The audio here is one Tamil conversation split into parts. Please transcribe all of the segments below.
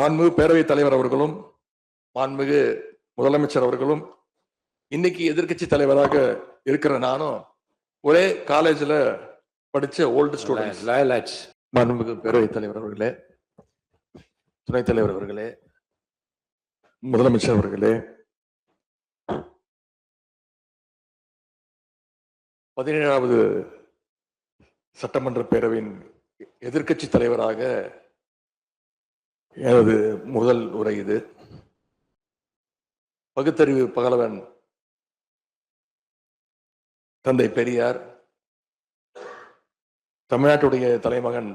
மாண்புமிகு பேரவைத் தலைவர் அவர்களும் மாண்புமிகு முதலமைச்சர் அவர்களும் இன்னைக்கு எதிர்கட்சி தலைவராக இருக்கிற நானும் ஒரே காலேஜ்ல படிச்ச ஓல்டு ஸ்டூடெண்ட்ஸ். மாண்புமிகு பேரவைத் தலைவர் அவர்களே, துணைத் தலைவர் அவர்களே, முதலமைச்சர் அவர்களே, 17வது சட்டமன்ற பேரவையின் எதிர்கட்சி தலைவராக எனது முதல் உரை இது. பகுத்தறிவு பகலவன் தந்தை பெரியார், தமிழ்நாட்டுடைய தலைமகன்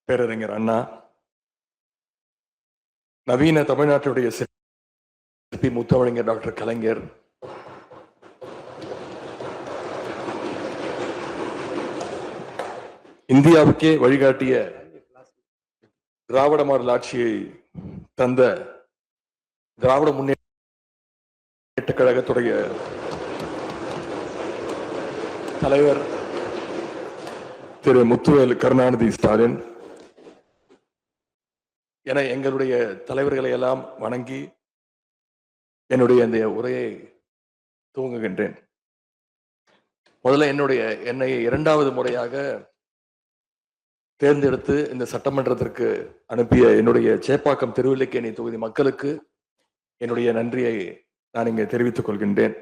பேரறிஞர் அண்ணா, நவீன தமிழ்நாட்டுடைய சிற்பி முத்தமிழறிஞர் டாக்டர் கலைஞர், இந்தியாவுக்கே வழிகாட்டிய திராவிட மாடல் ஆட்சியை தந்த திராவிட முன்னேற்ற கழகத்துடைய தலைவர் திரு முத்துவேல் கருணாநிதி ஸ்டாலின் என எங்களுடைய தலைவர்களை எல்லாம் வணங்கி என்னுடைய இந்த உரையை துவங்குகின்றேன். முதல்ல என்னை 2வது முறையாக தேர்ந்தெடுத்து இந்த சட்டமன்றத்திற்கு அனுப்பிய என்னுடைய சேப்பாக்கம் திருவல்லிக்கேணி தொகுதி மக்களுக்கு என்னுடைய நன்றியை நான் இங்கே தெரிவித்துக் கொள்கின்றேன்.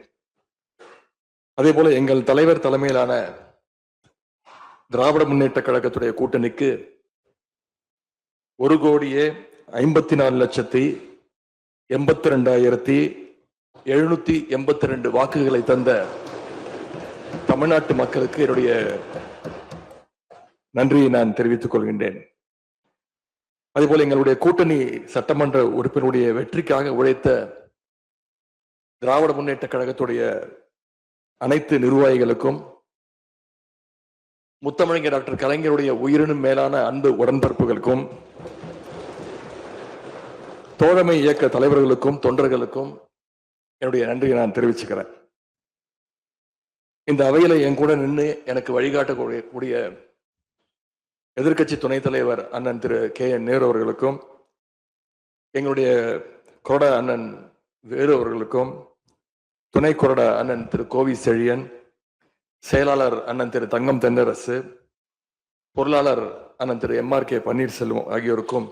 அதே போல எங்கள் தலைவர் தலைமையிலான திராவிட முன்னேற்ற கழகத்துடைய கூட்டணிக்கு 1,54,82,782 வாக்குகளை தந்த தமிழ்நாட்டு மக்களுக்கு என்னுடைய நன்றியை நான் தெரிவித்துக் கொள்கின்றேன். அதேபோல எங்களுடைய கூட்டணி சட்டமன்ற உறுப்பினருடைய வெற்றிக்காக உழைத்த திராவிட முன்னேற்ற கழகத்துடைய அனைத்து நிர்வாகிகளுக்கும், முத்தமிழறிஞர் டாக்டர் கலைஞருடைய உயிரினும் மேலான அன்பு உடன்பிறப்புகளுக்கும், தோழமை இயக்க தலைவர்களுக்கும் தொண்டர்களுக்கும் என்னுடைய நன்றியை நான் தெரிவிச்சுக்கிறேன். இந்த அவையில என் கூட நின்று எனக்கு வழிகாட்டக்கூடிய எதிர்கட்சி துணைத் தலைவர் அண்ணன் திரு KN நேரு அவர்களுக்கும், எங்களுடைய கொறடா அண்ணன் வேறு அவர்களுக்கும், துணை கொறடா அண்ணன் திரு கோவி செழியன், செயலாளர் அண்ணன் திரு தங்கம் தென்னரசு, பொருளாளர் அண்ணன் திரு MRK பன்னீர்செல்வம் ஆகியோருக்கும்,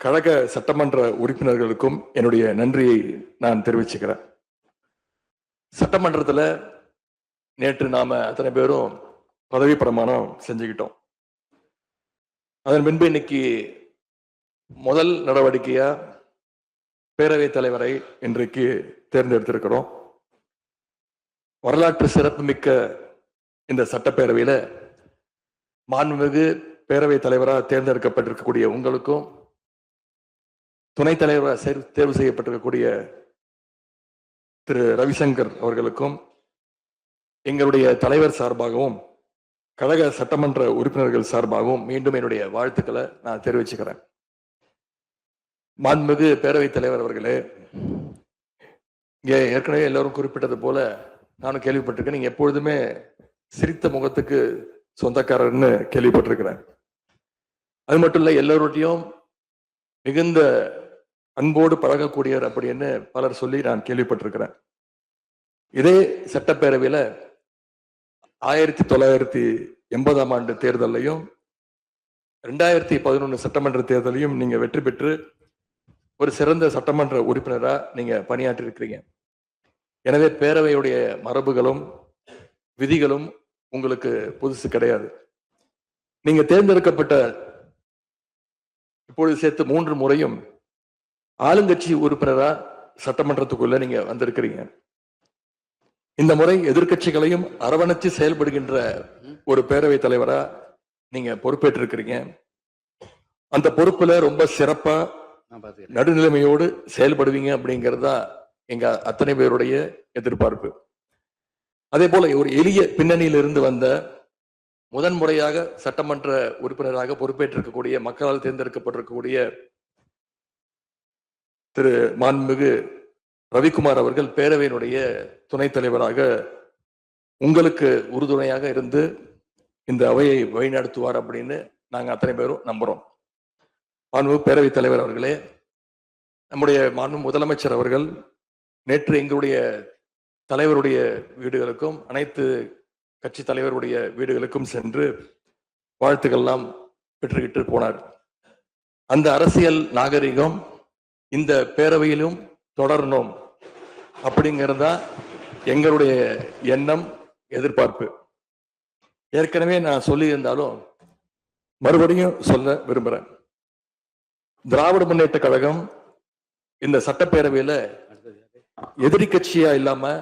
கழக சட்டமன்ற உறுப்பினர்களுக்கும் என்னுடைய நன்றியை நான் தெரிவிச்சுக்கிறேன். சட்டமன்றத்தில் நேற்று நாம அத்தனை பேரும் பதவி பிரமாணம் செஞ்சுக்கிட்டோம். அதன் பின்பு இன்னைக்கு முதல் நடவடிக்கையா பேரவைத் தலைவரை இன்றைக்கு தேர்ந்தெடுத்திருக்கிறோம். வரலாற்று சிறப்புமிக்க இந்த சட்டப்பேரவையில மாண்புமிகு பேரவைத் தலைவராக தேர்ந்தெடுக்கப்பட்டிருக்கக்கூடிய உங்களுக்கும், துணைத் தலைவராக தேர்வு செய்யப்பட்டிருக்கக்கூடிய திரு ரவிசங்கர் அவர்களுக்கும் எங்களுடைய தலைவர் சார்பாகவும் கழக சட்டமன்ற உறுப்பினர்கள் சார்பாகவும் மீண்டும் என்னுடைய வாழ்த்துக்களை நான் தெரிவிச்சுக்கிறேன். மாண்புமிகு பேரவைத் தலைவர் அவர்களே, இங்கே ஏற்கனவே எல்லாரும் குறிப்பிட்டது போல நானும் கேள்விப்பட்டிருக்கேன். நீங்க எப்பொழுதுமே சிரித்த முகத்துக்கு சொந்தக்காரர்னு கேள்விப்பட்டிருக்கிறேன். அது மட்டும் இல்ல, எல்லோருடையும் மிகுந்த அன்போடு பழகக்கூடியவர் அப்படின்னு பலர் சொல்லி நான் கேள்விப்பட்டிருக்கிறேன். இதே சட்டப்பேரவையில 1980ஆம் ஆண்டு தேர்தலையும் 2011 சட்டமன்ற தேர்தலையும் நீங்க வெற்றி பெற்று ஒரு சிறந்த சட்டமன்ற உறுப்பினரா நீங்க பணியாற்றி இருக்கிறீங்க. எனவே பேரவையுடைய மரபுகளும் விதிகளும் உங்களுக்கு புதுசு கிடையாது. நீங்க தேர்ந்தெடுக்கப்பட்ட இப்பொழுது சேர்த்து 3 முறையும் ஆளுங்கட்சி உறுப்பினரா சட்டமன்றத்துக்குள்ள நீங்க வந்திருக்கிறீங்க. இந்த முறை எதிர்கட்சிகளையும் அரவணைச்சு செயல்படுகின்ற ஒரு பேரவைத் தலைவரா நீங்க பொறுப்பேற்றிருக்கிறீங்க. அந்த பொறுப்புல ரொம்ப சிறப்பா நடுநிலைமையோடு செயல்படுவீங்க அப்படிங்கிறதா எங்க அத்தனை பேருடைய எதிர்பார்ப்பு. அதே போல ஒரு எளிய பின்னணியிலிருந்து வந்த முதன்முறையாக சட்டமன்ற உறுப்பினராக பொறுப்பேற்றிருக்கக்கூடிய மக்களால் தேர்ந்தெடுக்கப்பட்டிருக்கக்கூடிய திரு மாண்புமிகு ரவிக்குமார் அவர்கள் பேரவையினுடைய துணைத் தலைவராக உங்களுக்கு உறுதுணையாக இருந்து இந்த அவையை வழிநடத்துவார் அப்படின்னு நாங்க அத்தனை பேரும் நம்புறோம். மாண்பு பேரவைத் தலைவர் அவர்களே, நம்முடைய மாண்பு முதலமைச்சர் அவர்கள் நேற்று எங்களுடைய தலைவருடைய வீடுகளுக்கும் அனைத்து கட்சி தலைவருடைய வீடுகளுக்கும் சென்று வாழ்த்துக்கள்லாம் பெற்றுக்கிட்டு போனார். அந்த அரசியல் நாகரிகம் இந்த பேரவையிலும் தொடரணும் அப்படிங்கிறதா எங்களுடைய எண்ணம், எதிர்பார்ப்பு. ஏற்கனவே நான் சொல்லியிருந்தாலும் மறுபடியும் சொல்ல விரும்புறேன். திராவிட முன்னேற்ற கழகம் இந்த சட்டப்பேரவையில எதிரி கட்சியா இல்லாம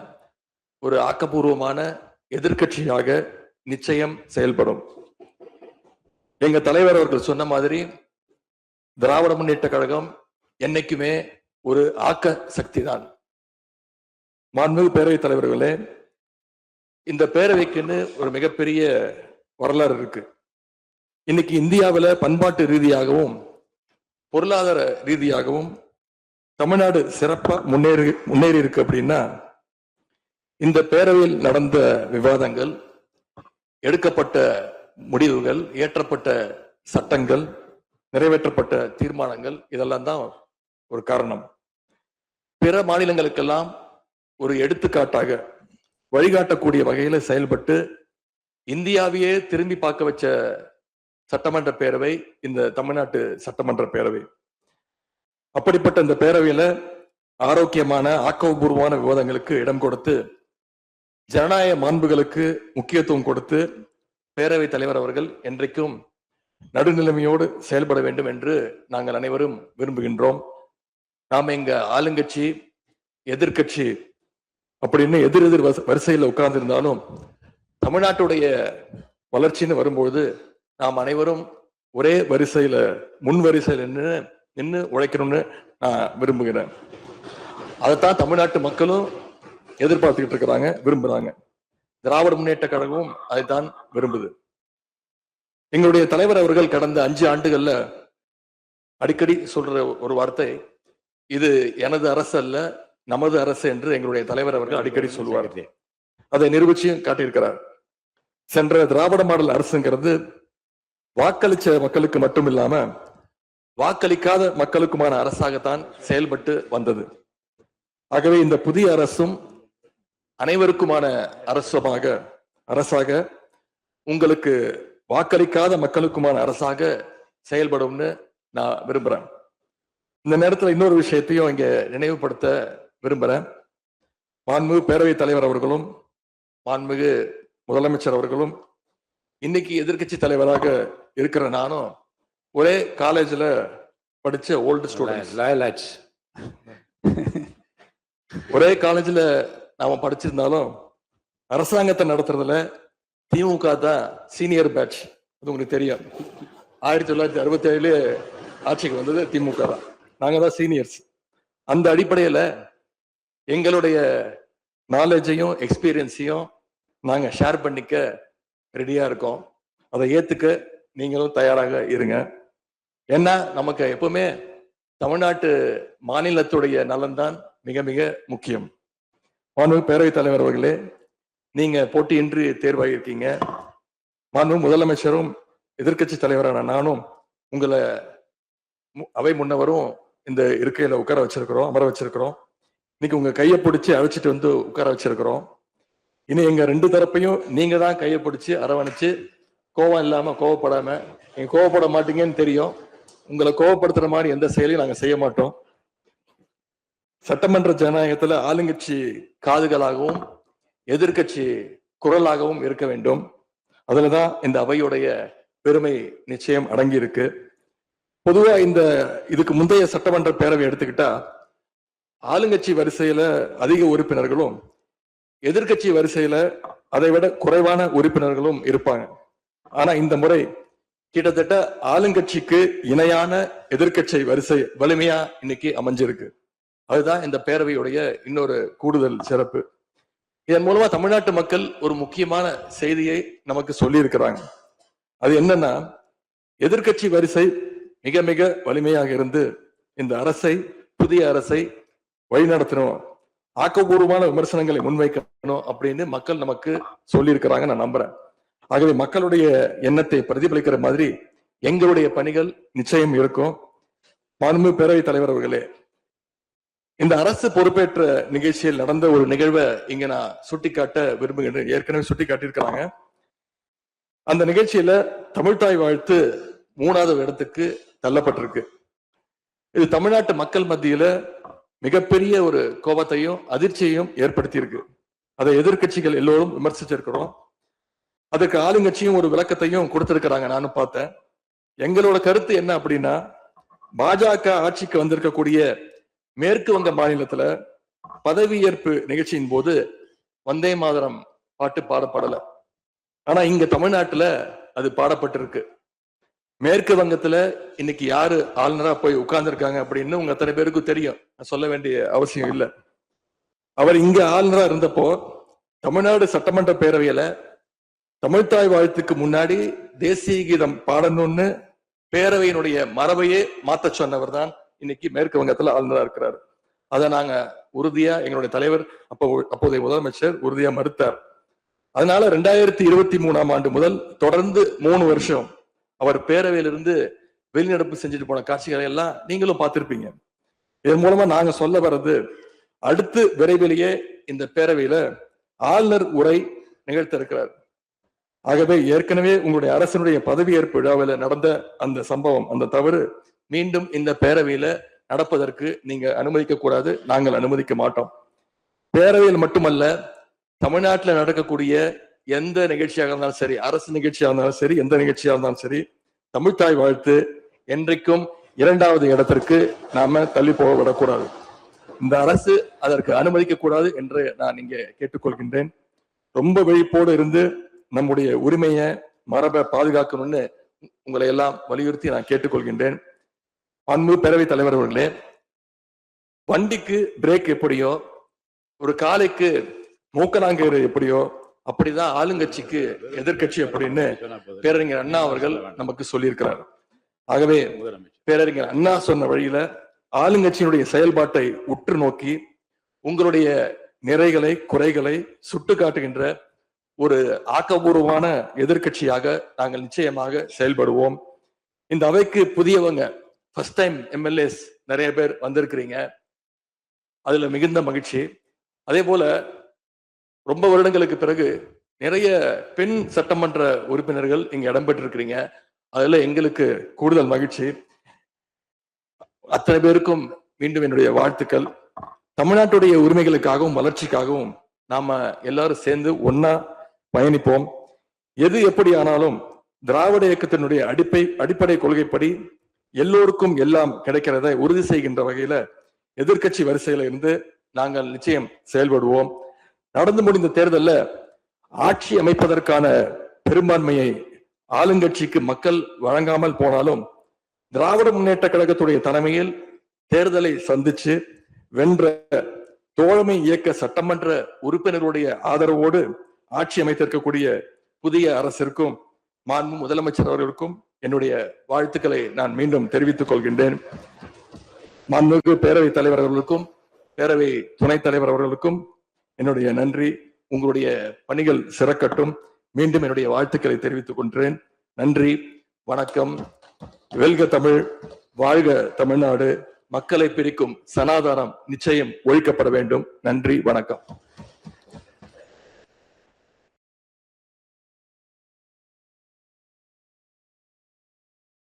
ஒரு ஆக்கப்பூர்வமான எதிர்கட்சியாக நிச்சயம் செயல்படும். எங்க தலைவர் அவர்கள் சொன்ன மாதிரி திராவிட முன்னேற்ற கழகம் என்னைக்குமே ஒரு ஆக்க சக்தி தான். மாண்புமிகு பேரவைத் தலைவர்களே, இந்த பேரவைக்குன்னு ஒரு மிகப்பெரிய வரலாறு இருக்கு. இன்னைக்கு இந்தியாவில் பண்பாட்டு ரீதியாகவும் பொருளாதார ரீதியாகவும் தமிழ்நாடு சிறப்பா முன்னேறி இருக்கு அப்படின்னா இந்த பேரவையில் நடந்த விவாதங்கள், எடுக்கப்பட்ட முடிவுகள், இயற்றப்பட்ட சட்டங்கள், நிறைவேற்றப்பட்ட தீர்மானங்கள், இதெல்லாம் தான் ஒரு காரணம். பிற மாநிலங்களுக்கெல்லாம் ஒரு எடுத்துக்காட்டாக வழிகாட்டக்கூடிய வகையில செயல்பட்டு இந்தியாவையே திரும்பி பார்க்க வச்ச சட்டமன்ற பேரவை இந்த தமிழ்நாட்டு சட்டமன்ற பேரவை. அப்படிப்பட்ட இந்த பேரவையில ஆரோக்கியமான ஆக்கப்பூர்வமான விவாதங்களுக்கு இடம் கொடுத்து ஜனநாயக மாண்புகளுக்கு முக்கியத்துவம் கொடுத்து பேரவைத் தலைவர் அவர்கள் என்றைக்கும் நடுநிலைமையோடு செயல்பட வேண்டும் என்று நாங்கள் அனைவரும் விரும்புகின்றோம். நாம் எங்க ஆளுங்கட்சி எதிர்கட்சி அப்படின்னு எதிர் வரிசையில் உட்கார்ந்து இருந்தாலும் தமிழ்நாட்டுடைய வளர்ச்சின்னு வரும்போது நாம் அனைவரும் ஒரே வரிசையில முன் வரிசையில் நின்று உழைக்கணும்னு நான் விரும்புகிறேன். அதைத்தான் தமிழ்நாட்டு மக்களும் எதிர்பார்த்துக்கிட்டு இருக்கிறாங்க, விரும்புறாங்க. திராவிட முன்னேற்ற கழகமும் அதைத்தான் விரும்புது. எங்களுடைய தலைவர் அவர்கள் கடந்த 5 ஆண்டுகள்ல அடிக்கடி சொல்ற ஒரு வார்த்தை, இது எனது அரசு அல்ல நமது அரசு என்று எங்களுடைய தலைவர் அவர்கள் அடிக்கடி சொல்லுவார். அதை நிரூபிச்சும் காட்டியிருக்கிறார். சென்ற திராவிட மாடல் அரசுங்கிறது வாக்களிச்ச மக்களுக்கு மட்டும் இல்லாம வாக்களிக்காத மக்களுக்குமான அரசாகத்தான் செயல்பட்டு வந்தது. ஆகவே இந்த புதிய அரசும் அனைவருக்குமான அரசாக உங்களுக்கு வாக்களிக்காத மக்களுக்குமான அரசாக செயல்படும்னு நான் விரும்புறேன். இந்த நேரத்தில் இன்னொரு விஷயத்தையும் இங்க நினைவுபடுத்த விரும்புறேன். மாண்புமிகு பேரவைத் தலைவர் அவர்களும் மாண்புமிகு முதலமைச்சர் அவர்களும் இன்னைக்கு எதிர்கட்சி தலைவராக இருக்கிற நானும் ஒரே காலேஜ்ல படிச்ச ஓல்டு ஸ்டூடெண்ட். ஒரே காலேஜ்ல நாம படிச்சிருந்தாலும் அரசாங்கத்தை நடத்துறதுல திமுக தான் சீனியர் பேட்ச். அது உங்களுக்கு தெரியும். 1967 ஆட்சிக்கு வந்தது திமுக தான். நாங்க தான் சீனியர்ஸ். அந்த அடிப்படையில எங்களுடைய நாலேஜையும் எக்ஸ்பீரியன்ஸையும் நாங்க ஷேர் பண்ணிக்க ரெடியா இருக்கோம். அதை ஏத்துக்க நீங்களும் தயாராக இருங்க. ஏன்னா நமக்கு எப்பவுமே தமிழ்நாட்டு மாநிலத்துடைய நலன்தான் மிக மிக முக்கியம். மாண்புமிகு பேரவைத் தலைவர் அவர்களே, நீங்க போட்டியின்றி தேர்வாகியிருக்கீங்க. மாண்புமிகு முதலமைச்சரும் எதிர்கட்சி தலைவரான நானும் உங்களை அவை முன்னவரும் இந்த இருக்கையில உட்கார வச்சிருக்கிறோம், அமர வச்சிருக்கிறோம். இன்னைக்கு உங்க கையை பிடிச்சி அழைச்சிட்டு வந்து உட்கார வச்சிருக்கிறோம். இனி எங்க 2 தரப்பையும் நீங்க தான் கையை பிடிச்சி அரவணைச்சு கோவம் இல்லாம கோவப்படாம, நீங்க கோவப்பட மாட்டீங்கன்னு தெரியும். உங்களை கோவப்படுத்துற மாதிரி எந்த செயலையும் நாங்க செய்ய மாட்டோம். சட்டமன்ற ஜனநாயகத்துல ஆளுங்கட்சி காதுகளாகவும் எதிர்கட்சி குரலாகவும் இருக்க வேண்டும். அதுலதான் இந்த அவையுடைய பெருமை நிச்சயம் அடங்கி இருக்கு. பொதுவா இதுக்கு முந்தைய சட்டமன்ற பேரவை எடுத்துக்கிட்டா ஆளுங்கட்சி வரிசையில அதிக உறுப்பினர்களும் எதிர்கட்சி வரிசையில அதை விட குறைவான உறுப்பினர்களும் இருப்பாங்க. ஆனா இந்த முறை கிட்டத்தட்ட ஆளுங்கட்சிக்கு இணையான எதிர்கட்சி வரிசை வலிமையா இன்னைக்கு அமைஞ்சிருக்கு. அதுதான் இந்த பேரவையுடைய இன்னொரு கூடுதல் சிறப்பு. இதன் மூலமா தமிழ்நாட்டு மக்கள் ஒரு முக்கியமான செய்தியை நமக்கு சொல்லி இருக்கிறாங்க. அது என்னன்னா, எதிர்கட்சி வரிசை மிக மிக வலிமையாக இருந்து இந்த அரசை, புதிய அரசை வழிநடத்தணும், ஆக்கப்பூர்வமான விமர்சனங்களை முன்வைக்கணும் அப்படின்னு மக்கள் நமக்கு சொல்லி இருக்கிறாங்க. நான் நம்புறேன். ஆகவே மக்களுடைய எண்ணத்தை பிரதிபலிக்கிற மாதிரி எங்களுடைய பணிகள் நிச்சயம் இருக்கும். மாண்புமிகு பேரவைத் தலைவர் அவர்களே, இந்த அரசு பொறுப்பேற்ற நிகழ்ச்சியில் நடந்த ஒரு நிகழ்வை இங்க நான் சுட்டிக்காட்ட விரும்புகின்றேன். ஏற்கனவே சுட்டிக்காட்டியிருக்கிறாங்க. அந்த நிகழ்ச்சியில தமிழ்தாய் வாழ்த்து 3வது இடத்துக்கு தள்ளப்பட்டிருக்கு. இது தமிழ்நாட்டு மக்கள் மத்தியில மிகப்பெரிய ஒரு கோபத்தையும் அதிர்ச்சியையும் ஏற்படுத்தியிருக்கு. அதை எதிர்கட்சிகள் எல்லோரும் விமர்சிச்சிருக்கிறோம். அதுக்கு ஆளுங்கட்சியும் ஒரு விளக்கத்தையும் கொடுத்திருக்கிறாங்க, நானும் பார்த்தேன். எங்களோட கருத்து என்ன அப்படின்னா, பாஜக ஆட்சிக்கு வந்திருக்கக்கூடிய மேற்கு வங்க மாநிலத்துல பதவியேற்பு நிகழ்ச்சியின் போது வந்தே மாதரம் பாட்டு பாடப்படல. ஆனா இங்க தமிழ்நாட்டுல அது பாடப்பட்டிருக்கு. மேற்கு வங்கத்துல இன்னைக்கு யாரு ஆளுநரா போய் உட்கார்ந்துருக்காங்க அப்படின்னு உங்க அத்தனை பேருக்கும் தெரியும், சொல்ல வேண்டிய அவசியம் இல்லை. அவர் இங்க ஆளுநரா இருந்தப்போ தமிழ்நாடு சட்டமன்ற பேரவையில தமிழ்தாய் வாழ்த்துக்கு முன்னாடி தேசிய கீதம் பாடணும்னு பேரவையினுடைய மரபையே மாத்த சொன்னவர் தான் இன்னைக்கு மேற்கு வங்கத்துல ஆளுநரா இருக்கிறார். அதை நாங்க உறுதியா, எங்களுடைய தலைவர் அப்போதைய முதலமைச்சர் உறுதியா மறுத்தார். அதனால 2023ஆம் ஆண்டு முதல் தொடர்ந்து 3 வருஷம் அவர் பேரவையிலிருந்து வெளிநடப்பு செஞ்சுட்டு போன காட்சிகளை எல்லாம் நீங்களும் பார்த்திருப்பீங்க. இதன் மூலமா நாங்க சொல்ல வர்றது, அடுத்து விரைவிலேயே இந்த பேரவையில ஆளுநர் உரை நிகழ்த்த இருக்கிறார். ஆகவே ஏற்கனவே உங்களுடைய அரசனுடைய பதவியேற்பு விழாவில் நடந்த அந்த சம்பவம், அந்த தவறு மீண்டும் இந்த பேரவையில நடப்பதற்கு நீங்க அனுமதிக்க கூடாது. நாங்கள் அனுமதிக்க மாட்டோம். பேரவையில் மட்டுமல்ல, தமிழ்நாட்டில் நடக்கக்கூடிய எந்த நிகழ்ச்சியாக இருந்தாலும் சரி, அரசு நிகழ்ச்சியாக இருந்தாலும் சரி, எந்த நிகழ்ச்சியாக இருந்தாலும் சரி, தமிழ்தாய் வாழ்த்து என்றைக்கும் 2வது இடத்திற்கு நாம தள்ளி போக விடக்கூடாது. இந்த அரசு அதற்கு அனுமதிக்க கூடாது என்று நான் இங்கே கேட்டுக்கொள்கின்றேன். ரொம்ப விழிப்போடு இருந்து நம்முடைய உரிமையை, மரபை பாதுகாக்கணும்னு உங்களை எல்லாம் வலியுறுத்தி நான் கேட்டுக்கொள்கின்றேன். அன்பு பேரவைத் தலைவர் அவர்களே, வண்டிக்கு பிரேக் எப்படியோ, ஒரு காலைக்கு மூக்கனாங்கயிறு எப்படியோ, அப்படிதான் ஆளுங்கட்சிக்கு எதிர்கட்சி அப்படின்னு பேரறிஞர் அண்ணா அவர்கள் நமக்கு சொல்லியிருக்கிறார். ஆகவே பேரறிஞர் அண்ணா சொன்ன வழியில ஆளுங்கட்சியினுடைய செயல்பாட்டை உற்று நோக்கி உங்களுடைய நிறைகளை, குறைகளை சுட்டு காட்டுகின்ற ஒரு ஆக்கப்பூர்வமான எதிர்கட்சியாக நாங்கள் நிச்சயமாக செயல்படுவோம். இந்த அவைக்கு புதியவங்க, ஃபர்ஸ்ட் டைம் எம்எல்ஏஸ் நிறைய பேர் வந்திருக்கிறீங்க, அதுல மிகுந்த மகிழ்ச்சி. அதே போல ரொம்ப வருடங்களுக்கு பிறகு நிறைய பெண் சட்டமன்ற உறுப்பினர்கள் இங்க இடம்பெற்றிருக்கிறீங்க, அதுல எங்களுக்கு கூடுதல் மகிழ்ச்சி. அத்தனை பேருக்கும் மீண்டும் என்னுடைய வாழ்த்துக்கள். தமிழ்நாட்டுடைய உரிமைகளுக்காகவும் வளர்ச்சிக்காகவும் நாம எல்லாரும் சேர்ந்து ஒன்னா பயணிப்போம். எது எப்படி ஆனாலும் திராவிட இயக்கத்தினுடைய அடிப்படை கொள்கைப்படி எல்லோருக்கும் எல்லாம் கிடைக்கிறதை உறுதி செய்கின்ற வகையில எதிர்கட்சி வரிசையில இருந்து நாங்கள் நிச்சயம் செயல்படுவோம். நடந்து முடிந்த தேர்தலில் ஆட்சி அமைப்பதற்கான பெரும்பான்மையை ஆளுங்கட்சிக்கு மக்கள் வழங்காமல் போனாலும் திராவிட முன்னேற்ற கழகத்துடைய தலைமையில் தேர்தலை சந்திச்சு வென்ற தோழமை இயக்க சட்டமன்ற உறுப்பினருடைய ஆதரவோடு ஆட்சி அமைத்திருக்கக்கூடிய புதிய அரசிற்கும் மாண்பு முதலமைச்சர் அவர்களுக்கும் என்னுடைய வாழ்த்துக்களை நான் மீண்டும் தெரிவித்துக் கொள்கின்றேன். மாண்புமிகு பேரவைத் தலைவர் அவர்களுக்கும் பேரவை துணைத் தலைவர் அவர்களுக்கும் என்னுடைய நன்றி. உங்களுடைய பணிகள் சிறக்கட்டும். மீண்டும் என்னுடைய வாழ்த்துக்களை தெரிவித்துக் கொள்கிறேன். நன்றி, வணக்கம். வெல்க தமிழ், வாழ்க தமிழ்நாடு. மக்களை பிரிக்கும் சனாதானம் நிச்சயம் ஒழிக்கப்பட வேண்டும். நன்றி, வணக்கம்.